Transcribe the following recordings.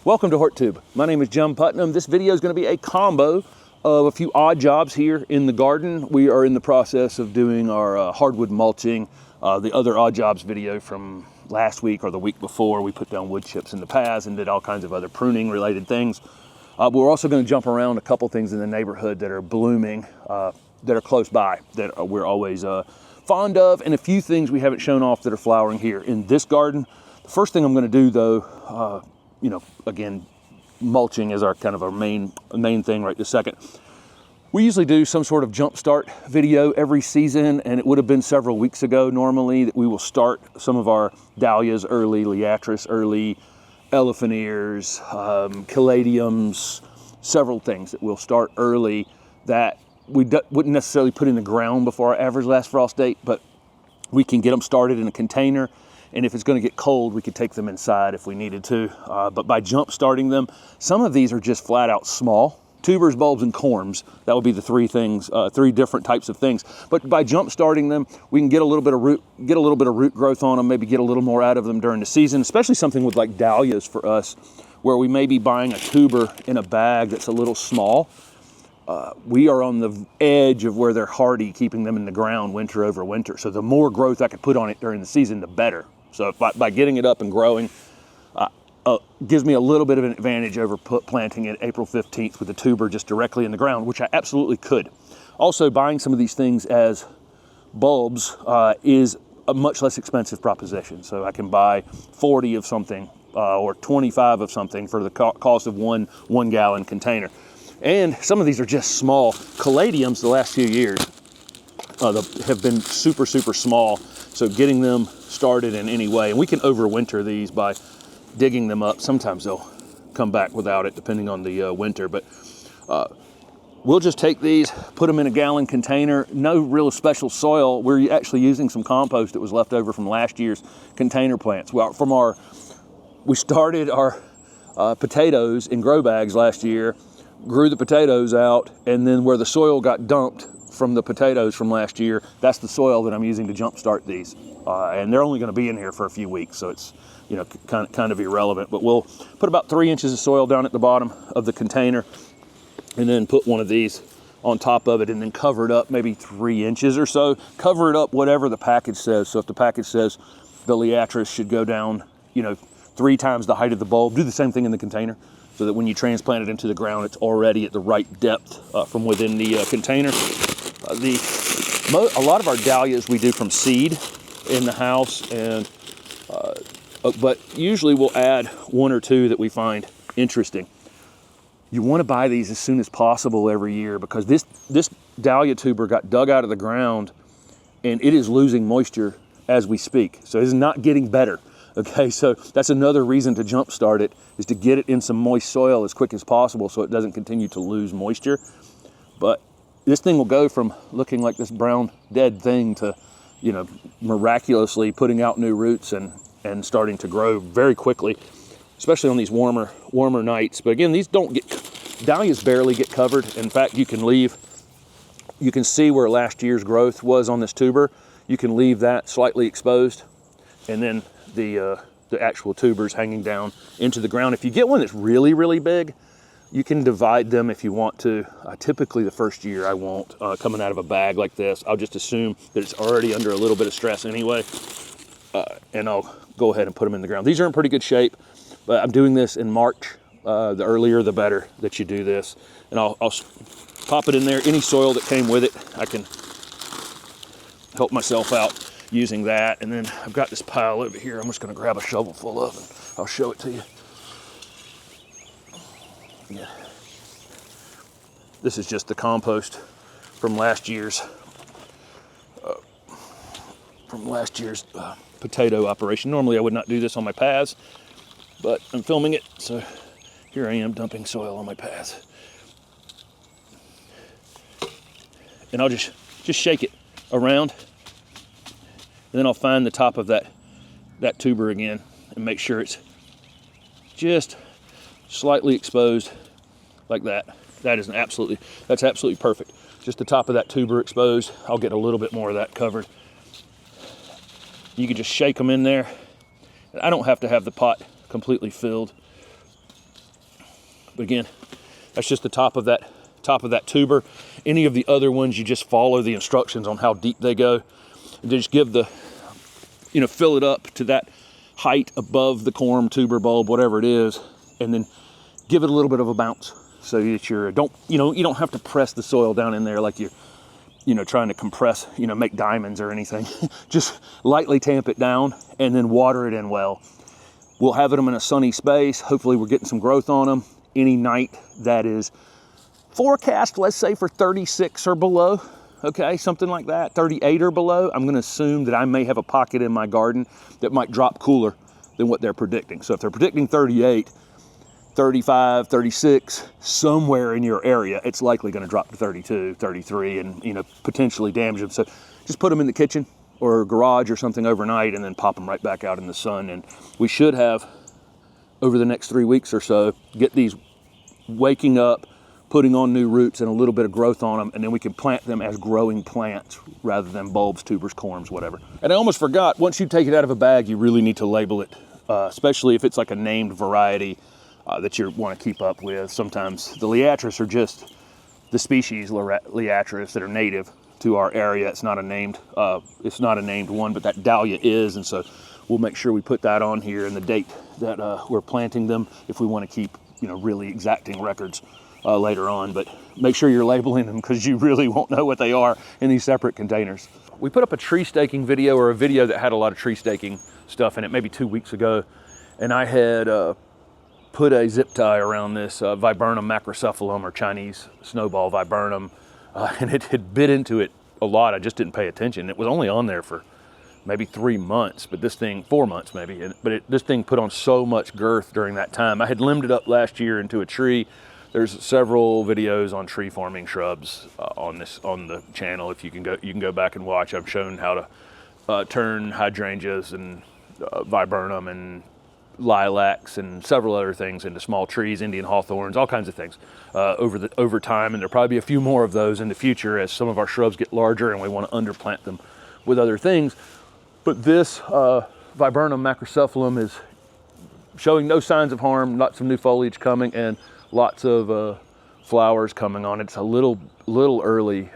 Welcome to HortTube. My name is Jim Putnam. This video is going to be a combo of a few odd jobs here in the garden. We are in the process of doing our hardwood mulching. The other odd jobs video from last week or the week before, we put down wood chips in the paths and did all kinds of other pruning related things. But we're also going to jump around a couple things in the neighborhood that are blooming, that are close by, that we're always fond of, and a few things we haven't shown off that are flowering here in this garden. The first thing I'm going to do though, again, mulching is our main thing right this second. We usually do some sort of jump start video every season, and it would have been several weeks ago normally that we will start some of our dahlias early, liatris early, elephant ears, caladiums, several things that we'll start early that we wouldn't necessarily put in the ground before our average last frost date, but we can get them started in a container. And if it's going to get cold, we could take them inside if we needed to. But by jump starting them, some of these are just flat out small. Tubers, bulbs, and corms. That would be the three things, three different types of things. But by jump starting them, we can get a little bit of root growth on them, maybe get a little more out of them during the season, especially something with like dahlias for us, where we may be buying a tuber in a bag that's a little small. We are on the edge of where they're hardy, keeping them in the ground winter over winter. So the more growth I could put on it during the season, the better. So by getting it up and growing, gives me a little bit of an advantage over planting it April 15th with the tuber just directly in the ground, which I absolutely could. Also, buying some of these things as bulbs is a much less expensive proposition. So I can buy 40 of something or 25 of something for the cost of one gallon container. And some of these are just small. Caladiums the last few years have been super small. So getting them started in any way, and we can overwinter these by digging them up. Sometimes they'll come back without it depending on the winter, but we'll just take these, put them in a gallon container, no real special soil. We're actually using some compost that was left over from last year's container plants. We started our potatoes in grow bags last year, grew the potatoes out, and then where the soil got dumped from the potatoes from last year, that's the soil that I'm using to jumpstart these. And they're only going to be in here for a few weeks, so it's kind of irrelevant. But we'll put about 3 inches of soil down at the bottom of the container, and then put one of these on top of it, and then cover it up maybe 3 inches or so. Cover it up whatever the package says. So if the package says the liatris should go down, 3 times the height of the bulb, do the same thing in the container, so that when you transplant it into the ground, it's already at the right depth from within the container. A lot of our dahlias we do from seed in the house, and but usually we'll add 1 or 2 that we find interesting. You want to buy these as soon as possible every year, because this dahlia tuber got dug out of the ground and it is losing moisture as we speak. So it's not getting better. Okay, so that's another reason to jumpstart it, is to get it in some moist soil as quick as possible so it doesn't continue to lose moisture. But this thing will go from looking like this brown dead thing to, miraculously putting out new roots and starting to grow very quickly, especially on these warmer nights. But again, dahlias barely get covered. In fact, you can see where last year's growth was on this tuber. You can leave that slightly exposed, and then the actual tubers hanging down into the ground. If you get one that's really big, you can divide them if you want to. Typically the first year I won't, coming out of a bag like this. I'll just assume that it's already under a little bit of stress anyway, and I'll go ahead and put them in the ground. These are in pretty good shape, but I'm doing this in March. The earlier the better that you do this. And I'll pop it in there. Any soil that came with it, I can help myself out using that. And then I've got this pile over here I'm just going to grab a shovel full of, and I'll show it to you. Yeah. This is just the compost from last year's potato operation. Normally I would not do this on my paths, but I'm filming it, so here I am dumping soil on my paths. And I'll just shake it around, and then I'll find the top of that tuber again and make sure it's just slightly exposed like that. That's absolutely perfect. Just the top of that tuber exposed. I'll get a little bit more of that covered. You can just shake them in there. I don't have to have the pot completely filled. But again, that's just the top of that tuber. Any of the other ones, you just follow the instructions on how deep they go. And just give the, fill it up to that height above the corm, tuber, bulb, whatever it is, and then give it a little bit of a bounce so that you don't have to press the soil down in there like you're trying to compress, make diamonds or anything. Just lightly tamp it down and then water it in well. We'll have them in a sunny space. Hopefully we're getting some growth on them. Any night that is forecast, let's say for 36 or below, okay, something like that, 38 or below, I'm gonna assume that I may have a pocket in my garden that might drop cooler than what they're predicting. So if they're predicting 38, 35, 36, somewhere in your area, it's likely gonna drop to 32, 33, and potentially damage them. So just put them in the kitchen or garage or something overnight and then pop them right back out in the sun. And we should have, over the next 3 weeks or so, get these waking up, putting on new roots and a little bit of growth on them, and then we can plant them as growing plants rather than bulbs, tubers, corms, whatever. And I almost forgot, once you take it out of a bag, you really need to label it, especially if it's like a named variety that you want to keep up with. Sometimes the liatris are just the species liatris that are native to our area. It's not a named one, but that dahlia is, and so we'll make sure we put that on here and the date that we're planting them if we want to keep really exacting records later on. But make sure you're labeling them because you really won't know what they are in these separate containers. We put up a tree staking video, or a video that had a lot of tree staking stuff in it, maybe 2 weeks ago, and I had put a zip tie around this viburnum macrocephalum, or Chinese snowball viburnum, and it had bit into it a lot. I just didn't pay attention. It was only on there for maybe 3 months, but this thing, 4 months maybe, this thing put on so much girth during that time. I had limbed it up last year into a tree. There's several videos on tree forming shrubs on the channel. If you can go back and watch. I've shown how to turn hydrangeas and viburnum and lilacs and several other things into small trees, Indian hawthorns, all kinds of things over time. And there'll probably be a few more of those in the future as some of our shrubs get larger and we want to underplant them with other things. But this viburnum macrocephalum is showing no signs of harm, lots of new foliage coming, and lots of flowers coming on. It's a little early,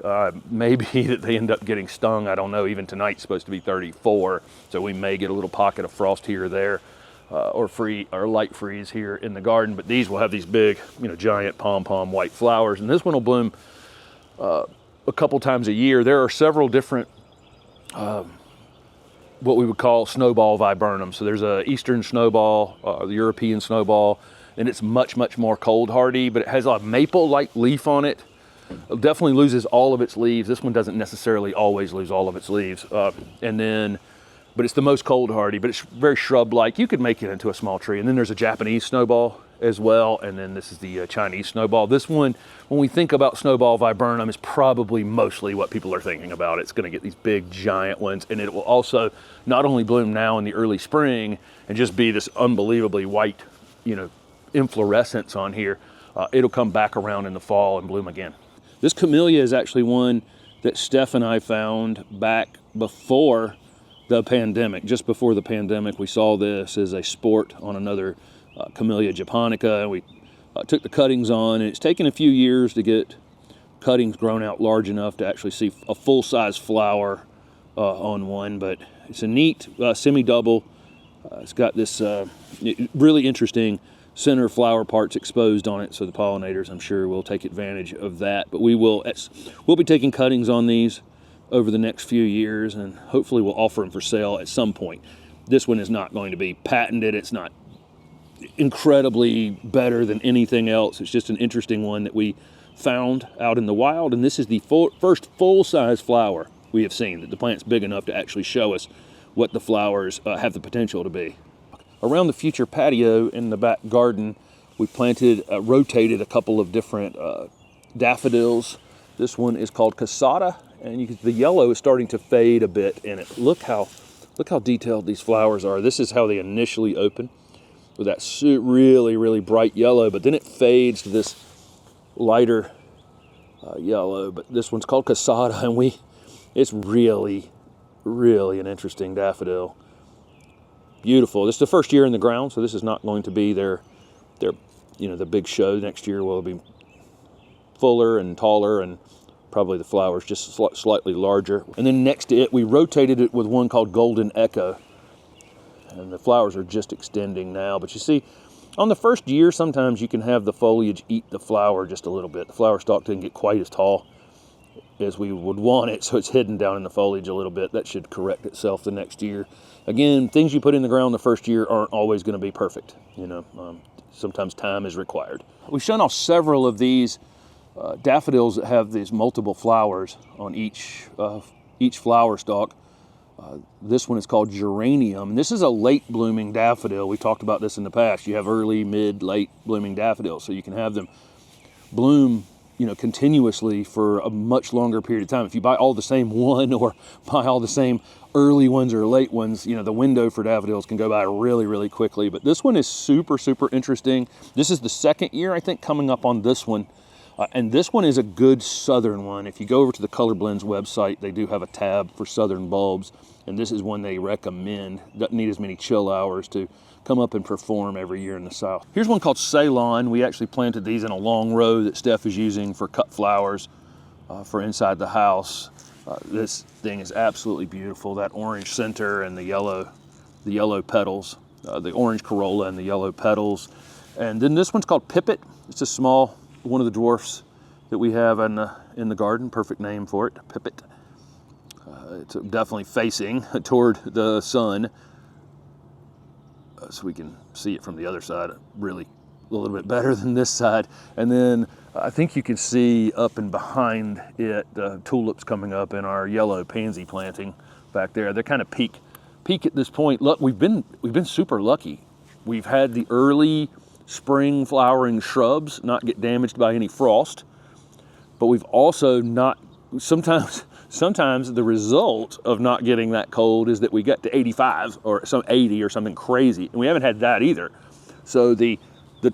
maybe that they end up getting stung. I don't know. Even tonight's supposed to be 34, so we may get a little pocket of frost here or there, or light freeze here in the garden. But these will have these big, giant pom-pom white flowers, and this one will bloom a couple times a year. There are several different what we would call snowball viburnum. So there's a eastern snowball, the European snowball, and it's much more cold hardy, but it has a maple-like leaf on it. It definitely loses all of its leaves. This one doesn't necessarily always lose all of its leaves. But it's the most cold hardy, but it's very shrub-like. You could make it into a small tree. And then there's a Japanese snowball as well, and then this is the Chinese snowball. This one, when we think about snowball viburnum, is probably mostly what people are thinking about. It's gonna get these big giant ones, and it will also not only bloom now in the early spring and just be this unbelievably white, inflorescence on here, it'll come back around in the fall and bloom again. This camellia is actually one that Steph and I found back before the pandemic. Just before the pandemic, we saw this as a sport on another Camellia japonica, and we took the cuttings on, and it's taken a few years to get cuttings grown out large enough to actually see a full-size flower on one. But it's a neat semi-double. It's got this really interesting center flower parts exposed on it, so the pollinators, I'm sure, will take advantage of that. But we'll be taking cuttings on these over the next few years, and hopefully we'll offer them for sale at some point. This one is not going to be patented. It's not incredibly better than anything else. It's just an interesting one that we found out in the wild, and this is the first full-size flower we have seen, that the plant's big enough to actually show us what the flowers have the potential to be. Around the future patio in the back garden, we rotated a couple of different daffodils. This one is called Casada, and the yellow is starting to fade a bit in it. Look how detailed these flowers are. This is how they initially open, with that really bright yellow, but then it fades to this lighter yellow. But this one's called Casada, and it's really an interesting daffodil. Beautiful. This is the first year in the ground, so this is not going to be their the big show next year will be fuller and taller, and probably the flowers just slightly larger. And then next to it, we rotated it with one called Golden Echo. And the flowers are just extending now. But you see, on the first year, sometimes you can have the foliage eat the flower just a little bit. The flower stalk didn't get quite as tall as we would want it, so it's hidden down in the foliage a little bit. That should correct itself the next year. Again, things you put in the ground the first year aren't always going to be perfect. Sometimes time is required. We've shown off several of these daffodils that have these multiple flowers on each flower stalk. This one is called geranium. This is a late blooming daffodil. We talked about this in the past. You have early, mid, late blooming daffodils, so you can have them bloom continuously for a much longer period of time. If you buy all the same one or buy all the same early ones or late ones, the window for daffodils can go by really, really quickly. But this one is super, super interesting. This is the second year, I think, coming up on this one. And this one is a good southern one. If you go over to the Color Blends website, they do have a tab for southern bulbs, and this is one they recommend. Doesn't need as many chill hours to come up and perform every year in the south. Here's one called Ceylon. We actually planted these in a long row that Steph is using for cut flowers for inside the house. This thing is absolutely beautiful. That orange center and the yellow petals, the orange corolla and the yellow petals. And then this one's called Pipit. It's a small one of the dwarfs that we have in the garden. Perfect name for it, Pipit. It's definitely facing toward the sun, so we can see it from the other side really a little bit better than this side. And then I think you can see up and behind it the tulips coming up in our yellow pansy planting back there. They're kind of peak at this point. Look, we've been super lucky. We've had the early spring flowering shrubs not get damaged by any frost, but we've also not, sometimes the result of not getting that cold is that we get to 85 or some 80 or something crazy, and we haven't had that either. So the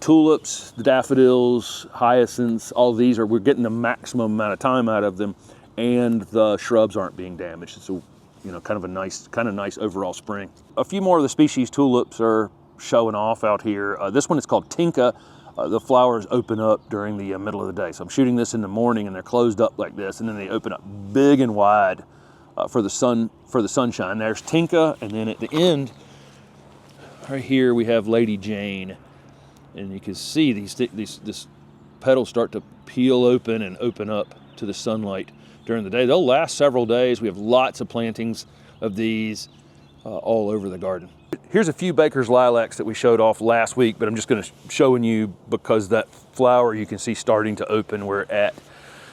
tulips, the daffodils, hyacinths, all these we're getting the maximum amount of time out of them, and the shrubs aren't being damaged. It's kind of a nice overall spring. A few more of the species tulips are showing off out here. This one is called Tinka. The flowers open up during the middle of the day. So I'm shooting this in the morning, and they're closed up like this, and then they open up big and wide for the sunshine. There's Tinka, and then at the end, right here, we have Lady Jane, and you can see these petals start to peel open and open up to the sunlight during the day. They'll last several days. We have lots of plantings of these all over the garden. Here's a few Baker's lilacs that we showed off last week, but I'm just going to showing you because that flower you can see starting to open where at.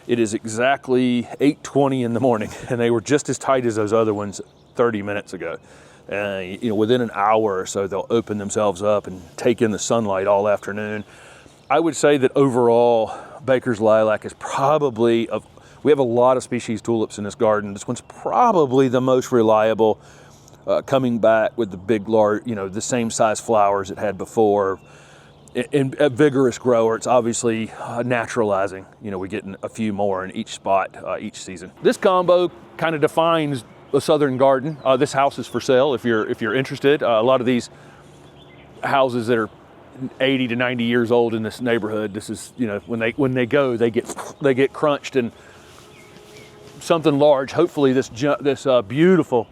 It is exactly 8:20 in the morning, and they were just as tight as those other ones 30 minutes ago. Within an hour or so, they'll open themselves up and take in the sunlight all afternoon. I would say that overall, Baker's lilac is probably, we have a lot of species tulips in this garden. This one's probably the most reliable, coming back with the big, large, the same size flowers it had before. In a vigorous grower, it's obviously naturalizing. We're getting a few more in each spot each season. This combo kind of defines a southern garden. This house is for sale if you're interested. A lot of these houses that are 80 to 90 years old in this neighborhood, this is when they go, they get crunched, and something large. Hopefully this beautiful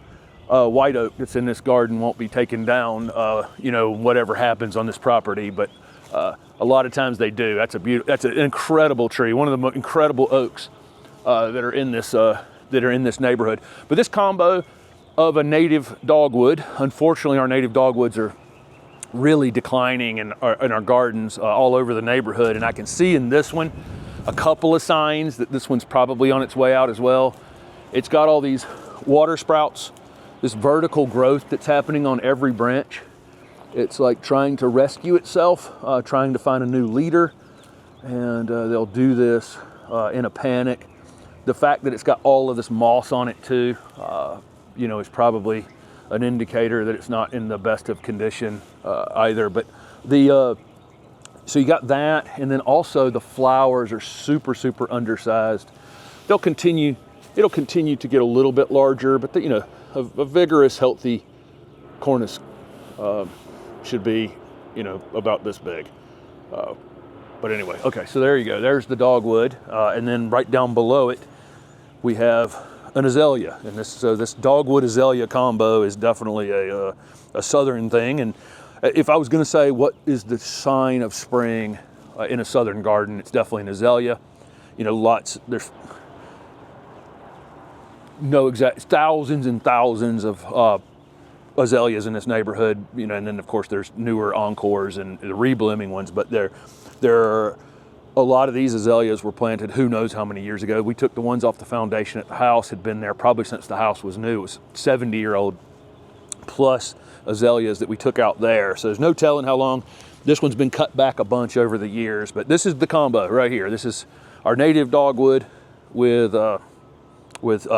white oak that's in this garden won't be taken down, whatever happens on this property, but a lot of times they do. That's an incredible tree, one of the most incredible oaks that are in this neighborhood. But this combo of a native dogwood, unfortunately our native dogwoods are really declining in our gardens all over the neighborhood, and I can see in this one a couple of signs that this one's probably on its way out as well. It's got all these water sprouts, this vertical growth that's happening on every branch. It's like trying to rescue itself, trying to find a new leader, and they'll do this in a panic. The fact that it's got all of this moss on it too, is probably an indicator that it's not in the best of condition either. But so you got that, and then also the flowers are super, super undersized. It'll continue to get a little bit larger, but a vigorous, healthy cornice should be, about this big. But anyway, okay, so there you go. There's the dogwood. And then right down below it, we have an azalea. And this dogwood azalea combo is definitely a southern thing. And if I was going to say what is the sign of spring in a southern garden, it's definitely an azalea. You know, there's no exact, thousands and thousands of azaleas in this neighborhood, you know, and then of course there's newer encores and the reblooming ones, but there are a lot of these azaleas were planted who knows how many years ago. We took the ones off the foundation at the house, had been there probably since the house was new. It was 70-year-old plus azaleas that we took out there. So there's no telling how long. This one's been cut back a bunch over the years, but this is the combo right here. This is our native dogwood with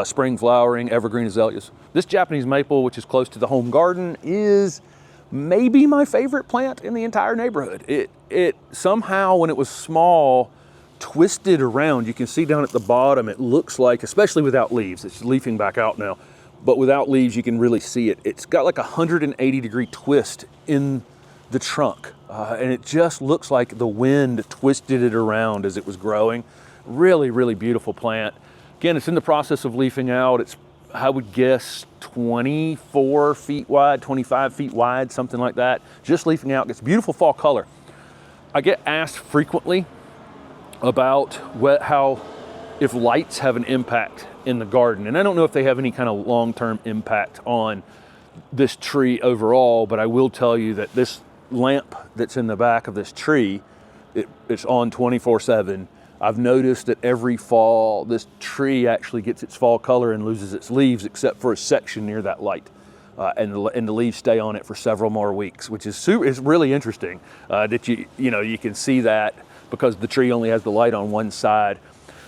spring flowering evergreen azaleas. This Japanese maple, which is close to the home garden, is maybe my favorite plant in the entire neighborhood. It somehow, when it was small, twisted around. You can see down at the bottom, it looks like, especially without leaves, it's leafing back out now, but without leaves, you can really see it. It's got like a 180-degree twist in the trunk, and it just looks like the wind twisted it around as it was growing. Really, really beautiful plant. Again, it's in the process of leafing out. It's, I would guess, 24 feet wide, 25 feet wide, something like that. Just leafing out. It's beautiful fall color. I get asked frequently about if lights have an impact in the garden. And I don't know if they have any kind of long-term impact on this tree overall, but I will tell you that this lamp that's in the back of this tree, it's on 24/7. I've noticed that every fall, this tree actually gets its fall color and loses its leaves, except for a section near that light. And the leaves stay on it for several more weeks, which is really interesting that you can see that because the tree only has the light on one side.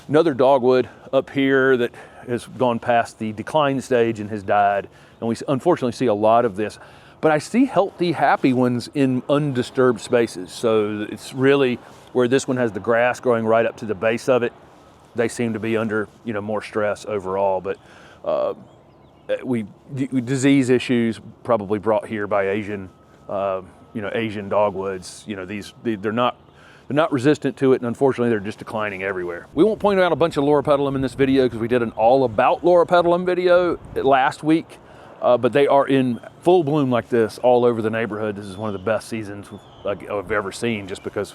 Another dogwood up here that has gone past the decline stage and has died. And we unfortunately see a lot of this, but I see healthy, happy ones in undisturbed spaces. So it's really where this one has the grass growing right up to the base of it. They seem to be under, more stress overall, but disease issues probably brought here by Asian dogwoods. They're not resistant to it, and unfortunately they're just declining everywhere. We won't point out a bunch of loropetalum in this video because we did an all about loropetalum video last week, but they are in full bloom like this all over the neighborhood. This is one of the best seasons I've ever seen, just because,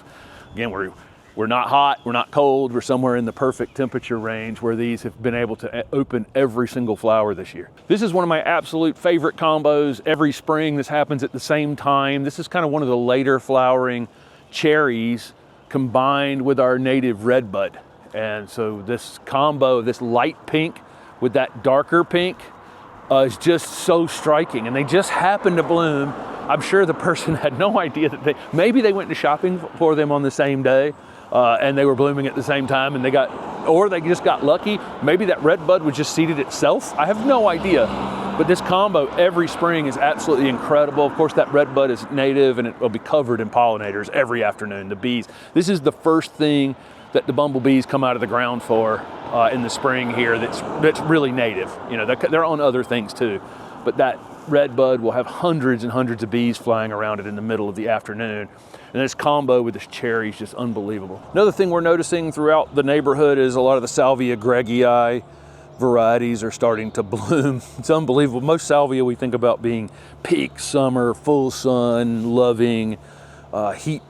again, we're not hot, we're not cold, we're somewhere in the perfect temperature range where these have been able to open every single flower this year. This is one of my absolute favorite combos. Every spring this happens at the same time. This is kind of one of the later flowering cherries combined with our native redbud. And so this combo, this light pink with that darker pink is just so striking. And they just happen to bloom. I'm sure the person had no idea that maybe they went to shopping for them on the same day and they were blooming at the same time, and or they just got lucky. Maybe that redbud was just seeded itself. I have no idea. But this combo every spring is absolutely incredible. Of course, that redbud is native and it will be covered in pollinators every afternoon, the bees. This is the first thing that the bumblebees come out of the ground for in the spring here that's really native. They're on other things too. But that redbud will have hundreds and hundreds of bees flying around it in the middle of the afternoon. And this combo with this cherry is just unbelievable. Another thing we're noticing throughout the neighborhood is a lot of the Salvia Greggii varieties are starting to bloom. It's unbelievable. Most salvia we think about being peak summer, full sun, loving, heat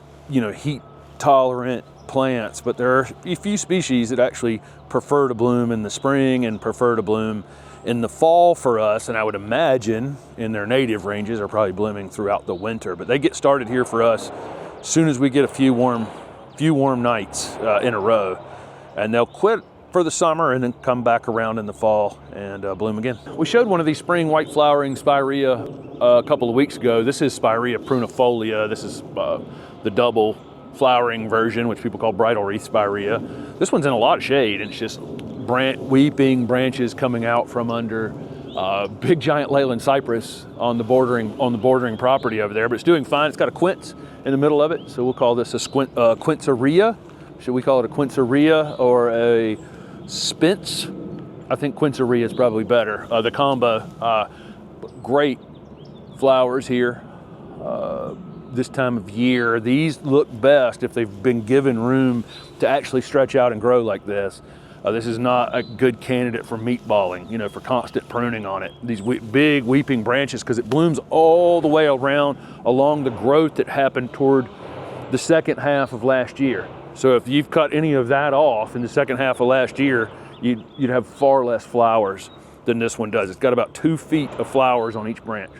tolerant plants, but there are a few species that actually prefer to bloom in the spring and prefer to bloom in the fall for us, and I would imagine in their native ranges are probably blooming throughout the winter, but they get started here for us as soon as we get a few warm nights in a row, and they'll quit for the summer and then come back around in the fall and bloom again. We showed one of these spring white flowering spirea a couple of weeks ago. This is Spirea prunifolia. This is the double flowering version, which people call bridal wreath spirea. This one's in a lot of shade, and it's just weeping branches coming out from under big giant Leyland cypress on the bordering property over there, but it's doing fine. It's got a quince in the middle of it, so we'll call this a quincerea. Should we call it a quincerea or a spence? I think quincerea is probably better. The combo, great flowers here. this time of year. These look best if they've been given room to actually stretch out and grow like this. This is not a good candidate for meatballing, you know, for constant pruning on it. These big weeping branches, because it blooms all the way around along the growth that happened toward the second half of last year. So if you've cut any of that off in the second half of last year, you'd have far less flowers than this one does. It's got about 2 feet of flowers on each branch.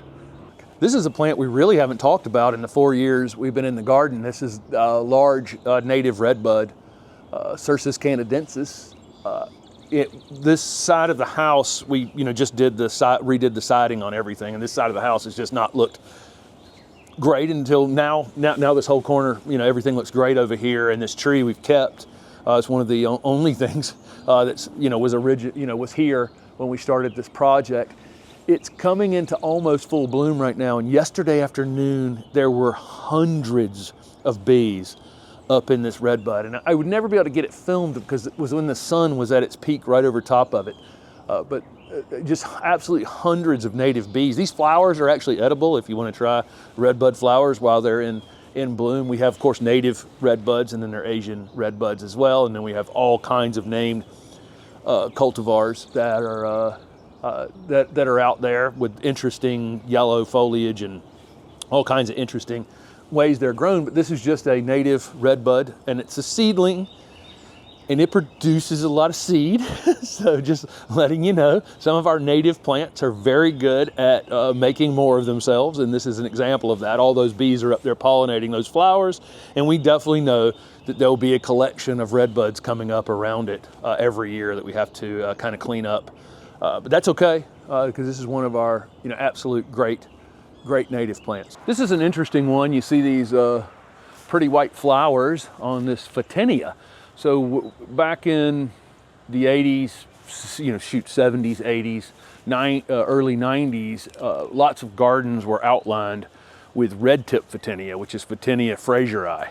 This is a plant we really haven't talked about in the 4 years we've been in the garden. This is a large native redbud, Cercis canadensis. This side of the house, we just redid the siding on everything, and this side of the house has just not looked great until now. Now this whole corner, everything looks great over here, and this tree we've kept. It's one of the only things that's was here when we started this project. It's coming into almost full bloom right now, and yesterday afternoon there were hundreds of bees up in this redbud, and I would never be able to get it filmed because it was when the sun was at its peak right over top of it. But just absolutely hundreds of native bees. These flowers are actually edible if you want to try redbud flowers while they're in bloom. We have, of course, native redbuds, and then there are Asian redbuds as well, and then we have all kinds of named cultivars that are out there with interesting yellow foliage and all kinds of interesting ways they're grown. But this is just a native redbud, and it's a seedling, and it produces a lot of seed. So just letting you know, some of our native plants are very good at making more of themselves, and this is an example of that. All those bees are up there pollinating those flowers, and we definitely know that there'll be a collection of redbuds coming up around it every year that we have to kind of clean up. But that's okay, because this is one of our absolute great native plants. This is an interesting one. You see these pretty white flowers on this Photinia. So back in the 80s, 70s, 80s, early 90s, lots of gardens were outlined with red tip Photinia, which is Photinia fraseri.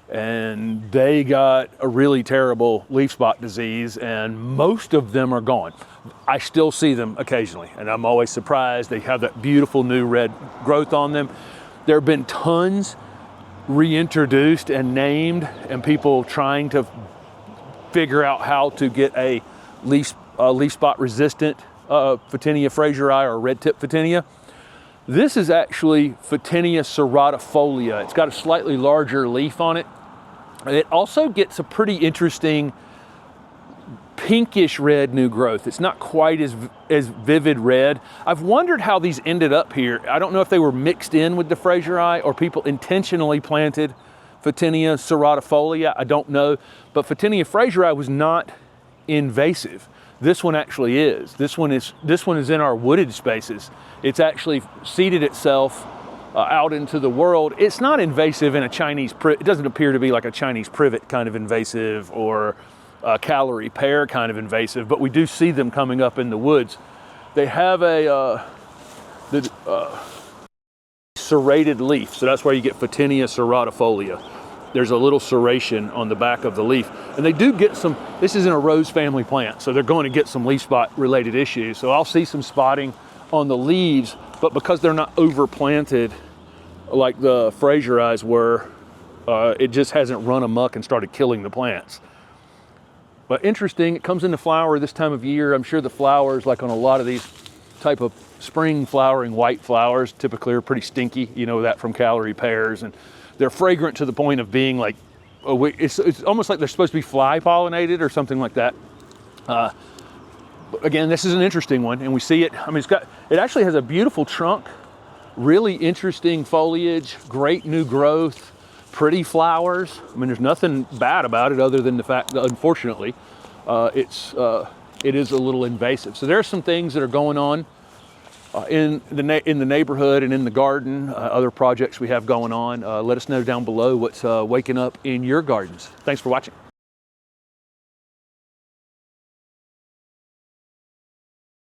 And they got a really terrible leaf spot disease, and most of them are gone. I still see them occasionally, and I'm always surprised. They have that beautiful new red growth on them. There have been tons reintroduced and named, and people trying to figure out how to get a leaf spot resistant Photinia fraseri or red tip Photinia. This is actually Photinia ceratifolia. It's got a slightly larger leaf on it. It also gets a pretty interesting pinkish red new growth. It's not quite as vivid red. I've wondered how these ended up here. I don't know if they were mixed in with the fraseri or people intentionally planted Photinia ceratifolia. I don't know. But Photinia fraseri was not invasive. This one actually is. This one is in our wooded spaces. It's actually seeded itself out into the world. It's not invasive in a Chinese, it doesn't appear to be like a Chinese privet kind of invasive or a Callery pear kind of invasive, but we do see them coming up in the woods. They have a serrated leaf, so that's where you get Photinia ceratifolia. There's a little serration on the back of the leaf. And they do get some, this isn't a rose family plant, so they're going to get some leaf spot related issues. So I'll see some spotting on the leaves, but because they're not overplanted like the fraseris were, it just hasn't run amok and started killing the plants. But interesting, it comes into flower this time of year. I'm sure the flowers, like on a lot of these type of spring flowering white flowers, typically are pretty stinky, that from Callery pears, and they're fragrant to the point of being like, it's almost like they're supposed to be fly pollinated or something like that. Again, this is an interesting one, and we see it. I mean, it actually has a beautiful trunk, really interesting foliage, great new growth, pretty flowers. I mean, there's nothing bad about it other than the fact that, unfortunately, it is a little invasive. So there are some things that are going on in the neighborhood and in the garden, other projects we have going on. Let us know down below what's waking up in your gardens. Thanks for watching.